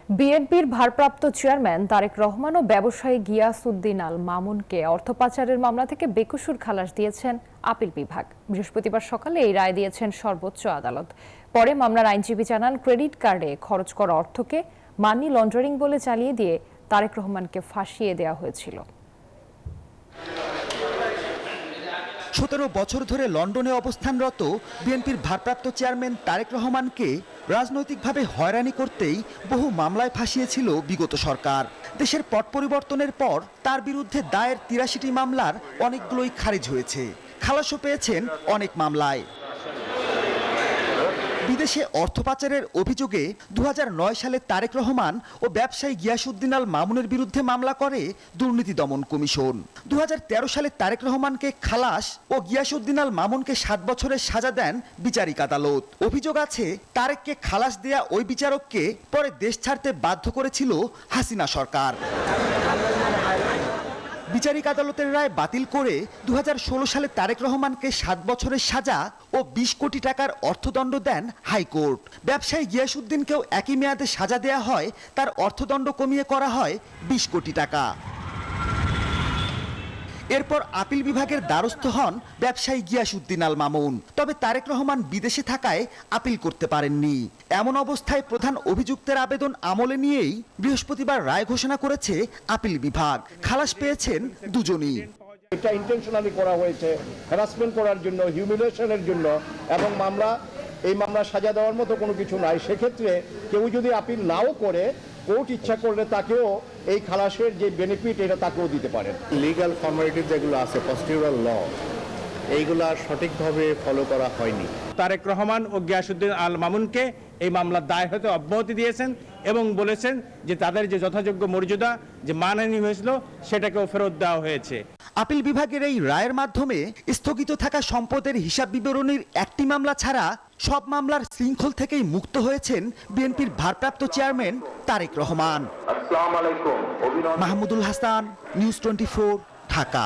বিএনপির ভারপ্রাপ্ত চেয়ারম্যান তারেক রহমান ও ব্যবসায়ী গিয়াসউদ্দিন আল মামুনকে অর্থ পাচারের মামলা থেকে বেকসুর খালাস দিয়েছেন আপিল বিভাগ। বৃহস্পতিবার সকালে এই রায় দিয়েছেন সর্বোচ্চ আদালত। পরে মামলার আইনজীবী জানান, ক্রেডিট কার্ডে খরচ করা অর্থকে মানি লন্ডারিং বলে চালিয়ে দিয়ে তারেক রহমানকে ফাঁসিয়ে দেওয়া হয়েছিল। ১৭ বছর ধরে লন্ডনে অবস্থানরত বিএনপির ভারপ্রাপ্ত চেয়ারম্যান তারেক রহমানকে রাজনৈতিকভাবে হয়রানি করতেই বহু মামলায় ফাঁসিয়েছিল বিগত সরকার। দেশের পট পরিবর্তনের পর তার বিরুদ্ধে দায়ের ৮৩টি মামলার অনেকগুলোই খারিজ হয়েছে। খালাসও পেয়েছেন অনেক মামলায়। বিদেশে অর্থ পাচারের অভিযোগে ২০০৯ সালে তারেক রহমান ও ব্যবসায়ী গিয়াসউদ্দিন আল মামুনের বিরুদ্ধে মামলা করে দুর্নীতি দমন কমিশন। ২০১৩ সালে তারেক রহমানকে খালাস ও গিয়াসউদ্দিন আল মামুনকে ৭ বছরের সাজা দেন বিচারিক আদালত। অভিযোগ আছে, তারেককে খালাস দেয়া ওই বিচারককে পরে দেশ ছাড়তে বাধ্য করেছিল হাসিনা সরকার। বিচারিক আদালতের রায় বাতিল করে ২০১৬ সালে তারেক রহমানকে ৭ বছরের সাজা ও ২০ কোটি টাকার অর্থদণ্ড দেন হাইকোর্ট। ব্যবসায়ী গিয়াসউদ্দিনকেও একই মেয়াদে সাজা দেয়া হয়, তার অর্থদণ্ড কমিয়ে করা হয় ২০ কোটি টাকা। এরপর আপিল বিভাগের দ্বারস্থ হন ব্যবসায়ী গিয়াসউদ্দিন আল মামুন। তবে তারেক রহমান বিদেশে থাকায় আপিল করতে পারেননি। এমন অবস্থায় প্রধান অভিযুক্তের আবেদন আমলে নিয়েই বৃহস্পতিবার রায় ঘোষণা করেছে আপিল বিভাগ। খালাস পেয়েছেন দুজনই। এটা ইন্টেনশনালি করা হয়েছে হ্যারাসমেন্ট করার জন্য, হিউমিলিয়েশনের জন্য, এবং এই মামলা সাজা দেওয়ার মতো কোনো কিছু নাই। সেক্ষেত্রে কেউ যদি আপিল নাও করে, কোর্ট ইচ্ছা করলে তাকেও এই খালাসের যে বেনিফিট এটা তাকেও দিতে পারে। লিগ্যাল ফর্মালিটি যেগুলো আছে, প্রসিডিউরাল ল, এইগুলা সঠিকভাবে ফলো করা হয়নি। তারেক রহমান ও গিয়াসউদ্দিন আল মামুনকে এই মামলার দায় হতে অব্যাহতি দিয়েছেন এবং বলেছেন যে তাদের যে যথাযোগ্য মর্যাদা যে মানহানি হয়েছিল সেটাকেও ফেরত দেওয়া হয়েছে। আপিল বিভাগের এই রায়ের মাধ্যমে স্থগিত থাকা সম্পদের হিসাব বিবরণীর একটি মামলা ছাড়া সব মামলার শৃঙ্খল থেকেই মুক্ত হয়েছেন বিএনপির ভারপ্রাপ্ত চেয়ারম্যান তারেক রহমান। মাহমুদুল হাসান, নিউজ 24, ঢাকা।